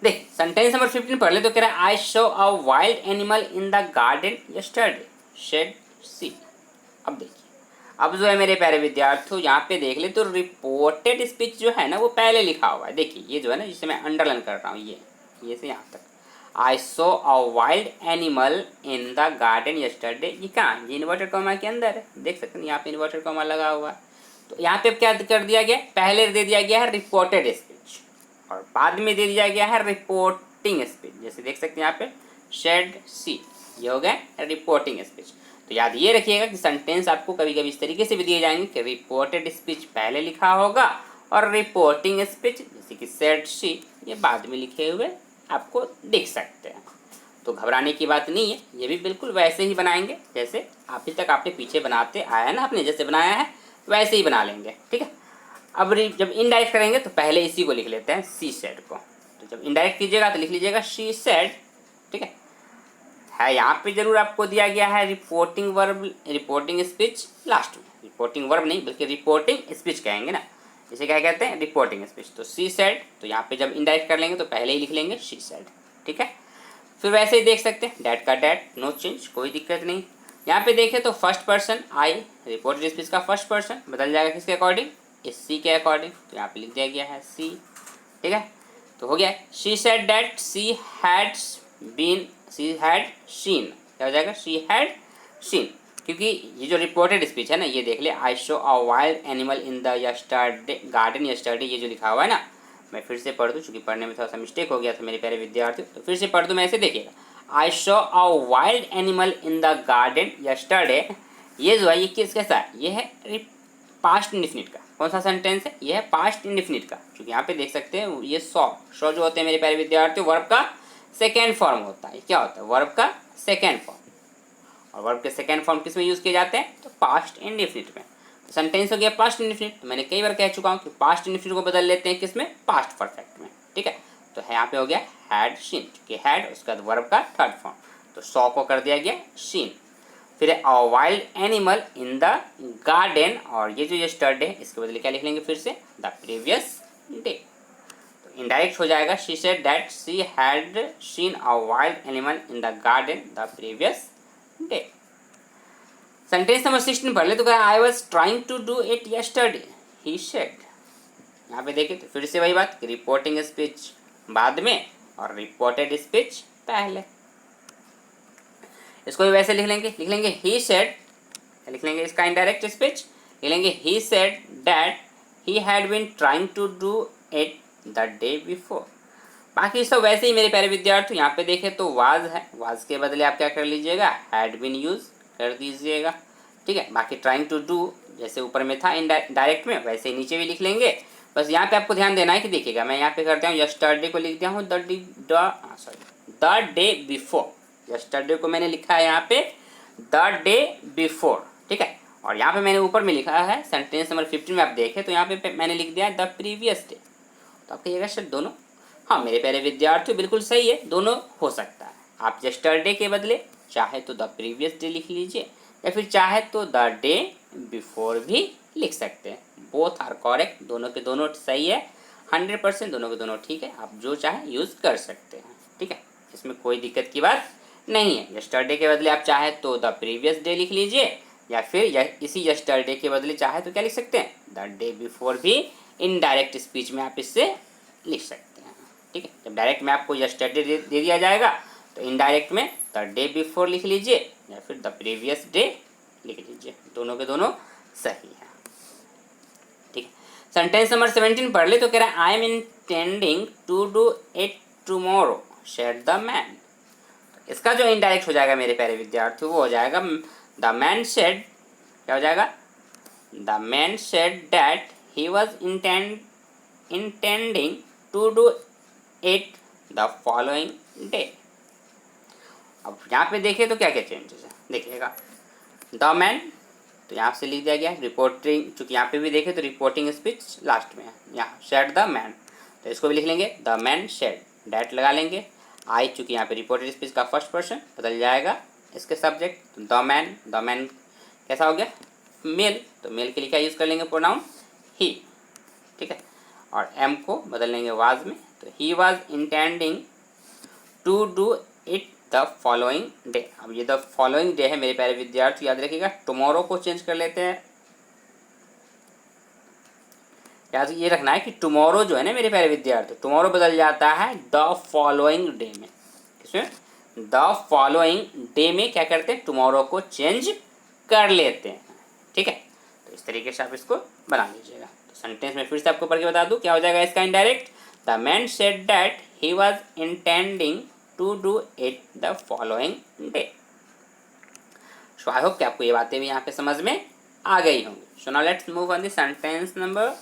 देख सेंटेंस नंबर 15 पढ़ ले। तो कह रहा है I saw a wild animal in the garden yesterday she'd see. अब देखिए, अब जो है मेरे प्यारे विद्यार्थियों, यहाँ पे देख ले तो रिपोर्टेड स्पीच जो है ना वो पहले लिखा हुआ है। देखिए ये जो है ना, जिसे मैं अंडरलाइन कर रहा हूँ, ये से यहाँ तक, आई saw a wild animal in the garden yesterday, ये कहाँ? ये इन्वर्टेड कॉमा के अंदर है, देख सकते हैं यहाँ पे इन्वर्टेड कॉमा लगा हुआ है। तो यहाँ पे क्या कर दिया गया? पहले दे दिया गया है रिपोर्टेड स्पीच, और बाद में दे दिया गया है रिपोर्टिंग स्पीच। जैसे देख सकते हैं यहाँ पे शेड सी, ये हो गया रिपोर्टिंग स्पीच। तो याद ये रखिएगा कि सेंटेंस आपको कभी कभी इस तरीके से भी दिए जाएंगे कि रिपोर्टेड स्पीच पहले लिखा होगा और रिपोर्टिंग स्पीच जैसे कि सेड शी ये बाद में लिखे हुए आपको दिख सकते हैं। तो घबराने की बात नहीं है, ये भी बिल्कुल वैसे ही बनाएंगे जैसे अभी तक आपने पीछे बनाते आया ना, आपने जैसे बनाया है वैसे ही बना लेंगे, ठीक है। अब जब इनडायरेक्ट करेंगे तो पहले इसी को लिख लेते हैं, सी सेड को। तो जब इनडायरेक्ट कीजिएगा तो लिख लीजिएगा शी सेड, ठीक है। यहाँ पे जरूर आपको दिया गया है reporting verb, reporting speech last में, रिपोर्टिंग वर्ब नहीं बल्कि रिपोर्टिंग स्पीच कहेंगे ना, इसे क्या कहते हैं? Reporting speech. तो सी सेड, तो यहाँ पे जब इनडायरेक्ट कर लेंगे तो पहले ही लिख लेंगे शी सेड, ठीक है। फिर वैसे ही देख सकते हैं डैट का डैट, नो चेंज, कोई दिक्कत नहीं। यहाँ पे देखें तो first person I, reported speech का फर्स्ट पर्सन बदल जाएगा किसके अकॉर्डिंग? इस सी के अकॉर्डिंग। तो यहाँ पे लिख दिया गया है सी, ठीक है। तो हो गया she said that she had been, she had seen, क्या हो जाएगा? She had seen. क्योंकि ये जो रिपोर्टेड स्पीच है ना, ये देख ले, I show a wild animal in the yesterday garden yesterday, ये जो लिखा हुआ है ना, मैं फिर से पढ़ दूँ, चूँकि पढ़ने में थोड़ा सा मिस्टेक हो गया था मेरे प्यारे विद्यार्थियों, तो फिर से पढ़ दूँ मैं, ऐसे देखिएगा, I show a wild animal in the garden yesterday, ये जो है ये किस कैसा है, ये है पास्ट इंडिफिनिट का। कौन सा सेंटेंस है, ये है पास्ट इंडिफिनिट का, क्योंकि यहाँ पे देख सकते हैं ये शो जो होते हैं मेरे प्यारे विद्यार्थियों, वर्ब का सेकेंड फॉर्म होता है। क्या होता है, वर्ब का सेकेंड फॉर्म, और वर्ब के सेकेंड फॉर्म किस में यूज़ किए जाते हैं, तो पास्ट इंडिफिनिट में। तो सेंटेंस हो गया पास्ट इंडिफिनिट, तो मैंने कई बार कह चुका हूँ कि पास्ट इंडिफिनिट को बदल लेते हैं किस में, पास्ट परफेक्ट में। ठीक है, तो यहाँ पे हो गया हैड सीन, क्योंकि हैड उसका वर्ब का थर्ड फॉर्म, तो सॉ को कर दिया गया सीन। फिर a wild animal in the garden, और ये जो यस्टरडे है इसके बदले क्या लिख लेंगे फिर से, द प्रीवियस डे। तो इनडायरेक्ट हो जाएगा, she said that she had seen a wild animal in the garden the previous day. Sentence number 16 पढ़ ले, तो कहा I was trying to do it yesterday he said. यहाँ पे देखिए तो फिर से वही बात कि रिपोर्टिंग स्पीच बाद में और रिपोर्टेड स्पीच पहले। इसको भी वैसे लिख लेंगे ही सेड, लिख लेंगे इसका इनडायरेक्ट स्पीच, लिख लेंगे he said that he had been trying to do it the day before. बाकी सब वैसे ही मेरे प्यारे विद्यार्थी, यहाँ पे देखें तो वाज है, वाज के बदले आप क्या कर लीजिएगा, हैड बीन यूज कर दीजिएगा। ठीक है, बाकी ट्राइंग टू डू जैसे ऊपर में था डायरेक्ट में, वैसे ही नीचे भी लिख लेंगे। बस यहाँ पे आपको ध्यान देना है कि देखिएगा, मैं यहाँ पे करता हूँ यस्टरडे को लिख दिया हूँ द डे बिफोर, यस्टरडे को मैंने लिखा है यहाँ पे द डे बिफोर। ठीक है, और यहाँ पे मैंने ऊपर में लिखा है सेंटेंस नंबर 15 में आप देखें तो यहाँ पे मैंने लिख दिया है द प्रीवियस डे। तो आप कहिएगा सर दोनों, हाँ मेरे प्यारे विद्यार्थियों बिल्कुल सही है, दोनों हो सकता है। आप यस्टरडे के बदले चाहे तो द प्रीवियस डे लिख लीजिए, या फिर चाहे तो द डे बिफोर भी लिख सकते हैं। बोथ आर करेक्ट, दोनों के दोनों सही है, 100% दोनों के दोनों ठीक है, आप जो चाहें यूज़ कर सकते हैं। ठीक है, इसमें कोई दिक्कत की बात नहीं है। यस्टरडे के बदले आप चाहे तो द प्रीवियस डे लिख लीजिए, या फिर इसी यस्टरडे के बदले चाहे तो क्या लिख सकते हैं, द डे बिफोर भी इनडायरेक्ट स्पीच में आप इससे लिख सकते हैं। ठीक है, जब डायरेक्ट में आपको यस्टरडे दे दिया जाएगा तो इनडायरेक्ट में द डे बिफोर लिख लीजिए, या फिर द प्रीवियस डे लिख लीजिए, दोनों के दोनों सही है। ठीक है, सेंटेंस नंबर 17 पढ़ ले, तो कह रहा है I am intending to do it tomorrow said the man. इसका जो इनडायरेक्ट हो जाएगा मेरे प्यारे विद्यार्थियों, वो हो जाएगा द मैन सेड, क्या हो जाएगा, the man said that he was intending to do it the following day. अब यहाँ पे देखिए तो क्या क्या चेंजेस है, देखिएगा द मैन, तो यहाँ से लिख दिया गया रिपोर्टिंग, चूँकि यहाँ पे भी देखें तो रिपोर्टिंग स्पीच लास्ट में है, यहाँ सेड द मैन, तो इसको भी लिख लेंगे द मैन सेड, डैट लगा लेंगे। आई चूँकि यहाँ पे रिपोर्टेड स्पीच का फर्स्ट पर्सन बदल जाएगा इसके सब्जेक्ट, तो द मैन कैसा हो गया, मेल, तो मेल के लिए क्या यूज़ कर लेंगे, प्रोनाउन ही। ठीक है, और एम को बदल लेंगे वाज में, तो he was intending to do it the following day. अब ये द फॉलोइंग डे है मेरे प्यारे विद्यार्थी, याद रखिएगा, टुमारो को चेंज कर लेते हैं, याद ये रखना है कि टुमारो जो है ना मेरे प्यारे विद्यार्थी, टुमारो बदल जाता है द फॉलोइंग डे में। किसमें, द फॉलोइंग डे में क्या करते हैं, टुमारो को चेंज कर लेते हैं। ठीक है, तो इस तरीके से आप इसको बना लीजिएगा। तो सेंटेंस में फिर से आपको पढ़ के बता दूं क्या हो जाएगा इसका indirect, the man said that he was intending to do it the following day. So I hope कि आपको ये बातें भी यहाँ पे समझ में आ गई होंगी। सो now let's move on the sentence number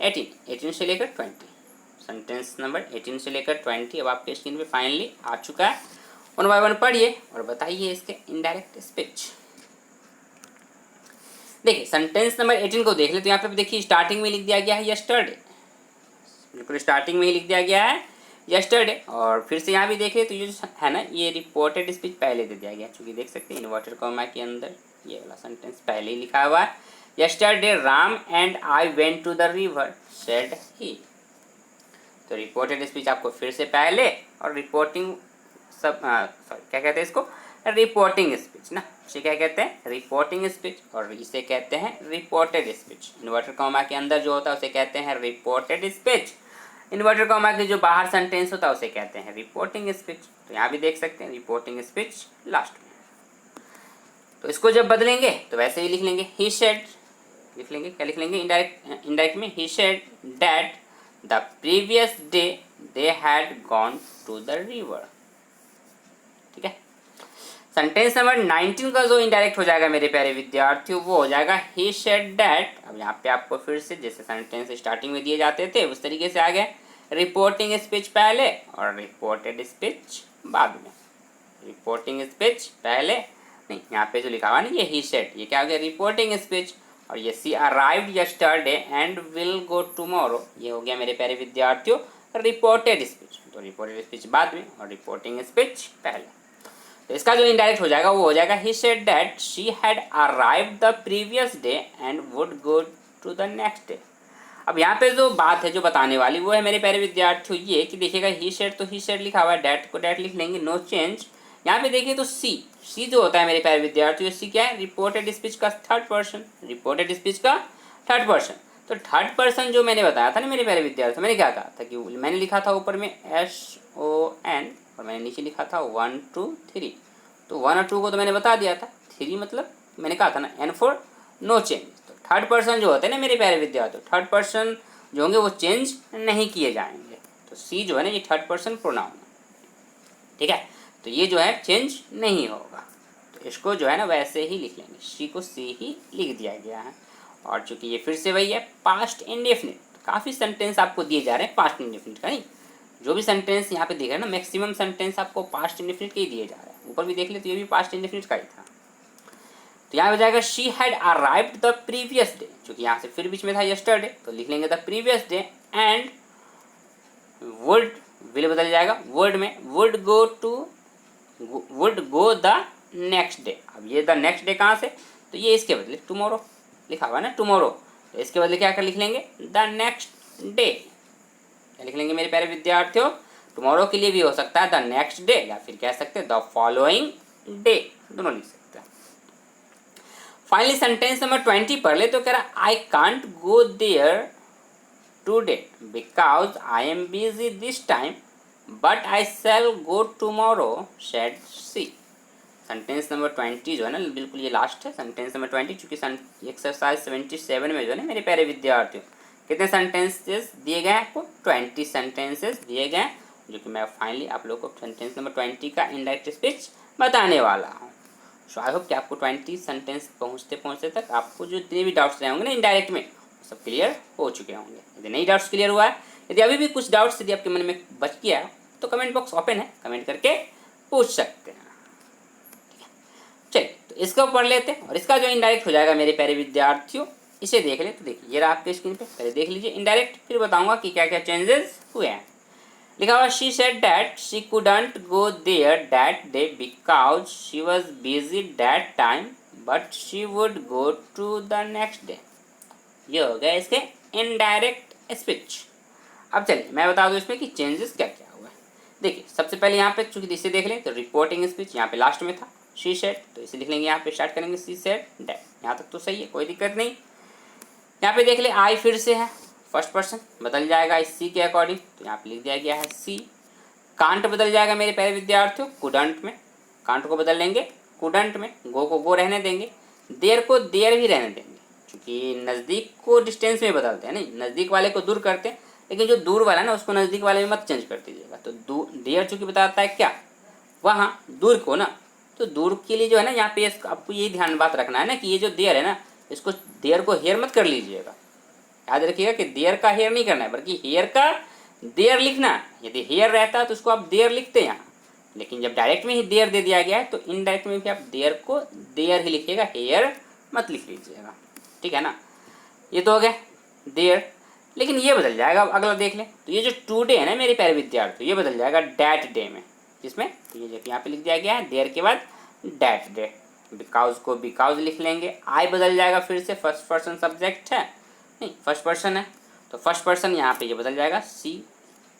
18 से लेकर 20। सेंटेंस नंबर 18 से लेकर 20 अब आपके स्क्रीन पे फाइनली आ चुका है। 1 बाय 1 पढ़िए और बताइए इसके इनडायरेक्ट स्पीच। देखिए सेंटेंस नंबर 18 को देख ले, तो यहाँ पे देखिए स्टार्टिंग में लिख दिया गया है यस्टरडे, बिल्कुल स्टार्टिंग में ही लिख दिया गया है यस्टरडे। और फिर से यहाँ भी देखें तो ये जो है ना, ये रिपोर्टेड स्पीच पहले दे दिया गया, चूँकि देख सकते हैं इन्वर्टेड कॉमा के अंदर ये वाला सेंटेंस पहले ही लिखा हुआ है, yesterday Ram and I went to the river said he. तो रिपोर्टेड स्पीच आपको फिर से पहले, और रिपोर्टिंग सब सॉरी क्या कहते हैं इसको, रिपोर्टिंग स्पीच ना, इसे क्या कहते हैं, रिपोर्टिंग स्पीच, और इसे कहते हैं रिपोर्टेड स्पीच। इन्वर्टेड कॉमा के अंदर जो होता है उसे कहते हैं रिपोर्टेड स्पीच, इन्वर्टेड कॉमा के जो बाहर सेंटेंस होता है उसे कहते हैं रिपोर्टिंग स्पीच। तो यहाँ भी देख सकते हैं रिपोर्टिंग स्पीच लास्ट में। तो इसको जब बदलेंगे तो वैसे ही लिख लेंगे ही सेड, लिख लेंगे क्या लिख लेंगे इनडायरेक्ट में he said that the previous day they had gone to the river. ठीक है। सेंटेंस नंबर 19 का जो इनडायरेक्ट हो जाएगा मेरे प्यारे विद्यार्थियों वो हो जाएगा ही सेड दैट। अब यहाँ पे आपको फिर से जैसे सेंटेंस स्टार्टिंग में दिए जाते थे उस तरीके से आ गया, रिपोर्टिंग स्पीच पहले और रिपोर्टेड स्पीच बाद में। रिपोर्टिंग स्पीच पहले नहीं, यहाँ पे जो लिखा हुआ ना ये ही सेड, ये क्या हो गया रिपोर्टिंग स्पीच, और ये she arrived yesterday and will go tomorrow, ये हो गया मेरे प्यारे विद्यार्थियों रिपोर्टेड स्पीच। तो रिपोर्टेड स्पीच बाद में और रिपोर्टिंग स्पीच पहले। तो इसका जो इनडायरेक्ट हो जाएगा वो हो जाएगा he said that she had arrived the previous day and would go to the next day. अब यहाँ पे जो बात है जो बताने वाली वो है मेरे प्यारे विद्यार्थियों ये कि देखिएगा ही सेड तो ही सेड लिखा हुआ है, डैट को डैट लिख लेंगे, नो चेंज। यहाँ पे देखिए तो सी जो होता है मेरे प्यारे विद्यार्थियों, सी क्या है रिपोर्टेड स्पीच का थर्ड पर्सन, रिपोर्टेड स्पीच का थर्ड पर्सन। तो थर्ड पर्सन जो मैंने बताया था ना मेरे प्यारे विद्यार्थियों, मैंने क्या कहा था कि मैंने लिखा था ऊपर में SON और मैंने नीचे लिखा था 1 2 3। तो 1 और 2 को तो मैंने बता दिया था, 3 मतलब मैंने कहा था ना N फॉर नो चेंज। तो थर्ड पर्सन जो होते हैं ना मेरे प्यारे विद्यार्थियों, थर्ड पर्सन जो होंगे वो चेंज नहीं किए जाएंगे। तो सी जो है ना ये थर्ड पर्सन प्रोनाउन है। ठीक है, तो ये जो है चेंज नहीं होगा, तो इसको जो है ना वैसे ही लिख लेंगे, सी को सी ही लिख दिया गया है। और चूंकि ये फिर से वही है पास्ट इंडेफिनिट, काफ़ी सेंटेंस आपको दिए जा रहे हैं पास्ट इंडेफिनिट का, नहीं जो भी सेंटेंस यहाँ पे देख रहे हैं ना मैक्सिमम सेंटेंस आपको पास्ट इंडेफिनिट के ही दिए जा रहे हैं। ऊपर भी देख ले तो ये भी पास्ट इंडेफिनिट का ही था। तो यहाँ हो जाएगा she had arrived the previous day, चूँकि यहाँ से फिर बीच में था यस्टरडे तो लिख लेंगे the previous day and would, will बदल जाएगा वर्ड में, would go the next day. अब ये द नेक्स्ट डे कहाँ से, तो ये इसके बदले टुमारो लिखा हुआ है ना टुमारो, तो इसके बदले क्या कर लिख लेंगे द नेक्स्ट डे। क्या लिख लेंगे मेरे प्यारे विद्यार्थियों, टुमारो के लिए भी हो सकता है द नेक्स्ट डे या फिर कह सकते हैं द फॉलोइंग डे, दोनों लिख सकते हैं। फाइनली सेंटेंस नंबर 20 पढ़ ले तो कह रहा I can't go there today because I am busy this time but I shall go tomorrow said she. Sentence number 20 जो है ना बिल्कुल ये लास्ट है सेंटेंस नंबर 20, चूँकि एक्सरसाइज 77 में जो है ना मेरे प्यारे विद्यार्थियों कितने सेंटेंसेस दिए गए हैं आपको, 20 सेंटेंसेस दिए गए हैं, जो कि मैं फाइनली आप लोगों को सेंटेंस नंबर 20 का इनडायरेक्ट स्पीच बताने वाला हूँ। सो आई होप कि आपको 20 सेंटेंस पहुँचते तक आपको जो जितने भी डाउट्स रहे होंगे ना इनडायरेक्ट में सब क्लियर हो चुके होंगे। यदि नहीं डाउट्स क्लियर हुआ है, यदि अभी भी कुछ डाउट्स यदि आपके मन में बच गया तो कमेंट बॉक्स ओपन है, कमेंट करके पूछ सकते हैं। चलिए तो इसको पढ़ लेते हैं और इसका जो इनडायरेक्ट हो जाएगा मेरे प्यारे विद्यार्थियों इसे देख ले। तो देखिए ये रहा आपके स्क्रीन पे, पहले देख लीजिए इनडायरेक्ट, फिर बताऊंगा कि क्या क्या चेंजेस हुए हैं। लिखा हुआ she said that she couldn't go there that day because she was busy that time but she would go to the next day. ये हो गया इसके इनडायरेक्ट स्पीच। अब चलिए मैं बता दूँ इसमें कि चेंजेस क्या क्या हुआ है। देखिए सबसे पहले यहाँ पे चूंकि इसे देख लें तो रिपोर्टिंग स्पीच यहाँ पे लास्ट में था शी सेड, तो इसे लिख लेंगे यहाँ पे स्टार्ट करेंगे शी सेड दैट, यहाँ तक तो सही है कोई दिक्कत नहीं। यहाँ पे देख ले आई फिर से है फर्स्ट पर्सन बदल जाएगा इस सी के अकॉर्डिंग, तो यहाँ पे लिख दिया गया है सी। कांट बदल जाएगा मेरे प्यारे विद्यार्थियों कुडंट में, कांट को बदल लेंगे कुडंट में, गो को गो रहने देंगे, देर को देर भी रहने देंगे, क्योंकि नज़दीक को डिस्टेंस में बदलते हैं, नहीं नज़दीक वाले को दूर करते हैं, लेकिन जो दूर वाला है ना उसको नज़दीक वाले में मत चेंज कर दीजिएगा। तो देर चूँकि बताता है क्या वहाँ दूर को ना, तो दूर के लिए जो है ना यहाँ पे आपको ये ध्यान बात रखना है ना कि ये जो देर है ना इसको देर को हेयर मत कर लीजिएगा, याद रखिएगा कि देर का हेयर नहीं करना है बल्कि हेयर का देर लिखना। यदि हेयर रहता है तो उसको आप देर लिखते हैं यहाँ, लेकिन जब डायरेक्ट में ही देर दे दिया गया है तो इनडायरेक्ट में भी आप देर को देर ही लिखिएगा, हेयर मत लिख लीजिएगा, ठीक है ना। ये तो हो गया देर, लेकिन ये बदल जाएगा। अब अगला देख लें तो ये जो टुडे है ना मेरे प्यारे विद्यार्थी ये बदल जाएगा डैट डे में, जिसमें ये जो यहाँ पे लिख दिया गया है देर के बाद डैट डे। बिकॉज को बिकॉज लिख लेंगे, आई बदल जाएगा फिर से फर्स्ट पर्सन सब्जेक्ट है, नहीं फर्स्ट पर्सन है तो फर्स्ट पर्सन यहाँ पे ये बदल जाएगा सी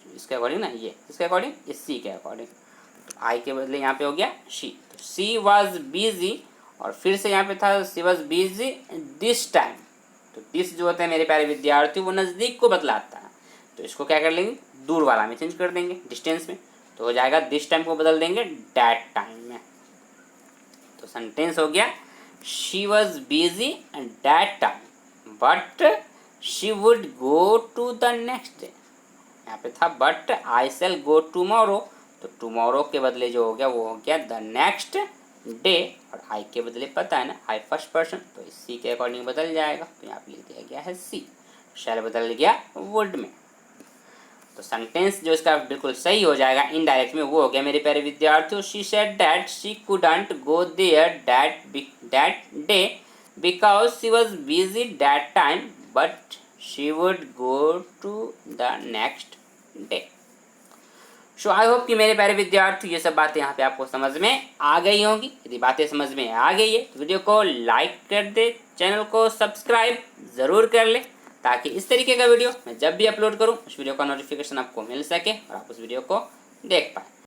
इसके अकॉर्डिंग ना, ये इसके अकॉर्डिंग इस सी के अकॉर्डिंग, तो आई के बदले यहाँ पे हो गया शी। तो सी वॉज बिजी और फिर से यहाँ पे था सी वॉज बिजी दिस टाइम, तो दिस जो होता है मेरे प्यारे विद्यार्थी वो नज़दीक को बतलाता है, तो इसको क्या कर लेंगे दूर वाला में चेंज कर देंगे डिस्टेंस में, तो हो जाएगा दिस टाइम को बदल देंगे डैट टाइम में। तो सेंटेंस हो गया she was busy at that time but she would go to the next day. यहाँ पे था but I shall go tomorrow, तो टूमोरो के बदले जो हो गया वो हो गया द नेक्स्ट डे, और आई के बदले पता है ना आई फर्स्ट पर्सन, तो इस सी के अकॉर्डिंग बदल जाएगा। तो यहाँ पे लिख दिया गया है सी, शैल बदल गया वुड में। तो सेंटेंस जो इसका बिल्कुल सही हो जाएगा इनडायरेक्ट में वो हो गया मेरे प्यारे विद्यार्थियों, she said that she couldn't go there that day because she was busy that time but she would go to the next day. So I hope कि मेरे प्यारे विद्यार्थी ये सब बातें यहाँ पे आपको समझ में आ गई होंगी। यदि बातें समझ में आ गई है तो वीडियो को लाइक कर दे, चैनल को सब्सक्राइब ज़रूर कर ले, ताकि इस तरीके का वीडियो मैं जब भी अपलोड करूँ उस वीडियो का नोटिफिकेशन आपको मिल सके और आप उस वीडियो को देख पाए।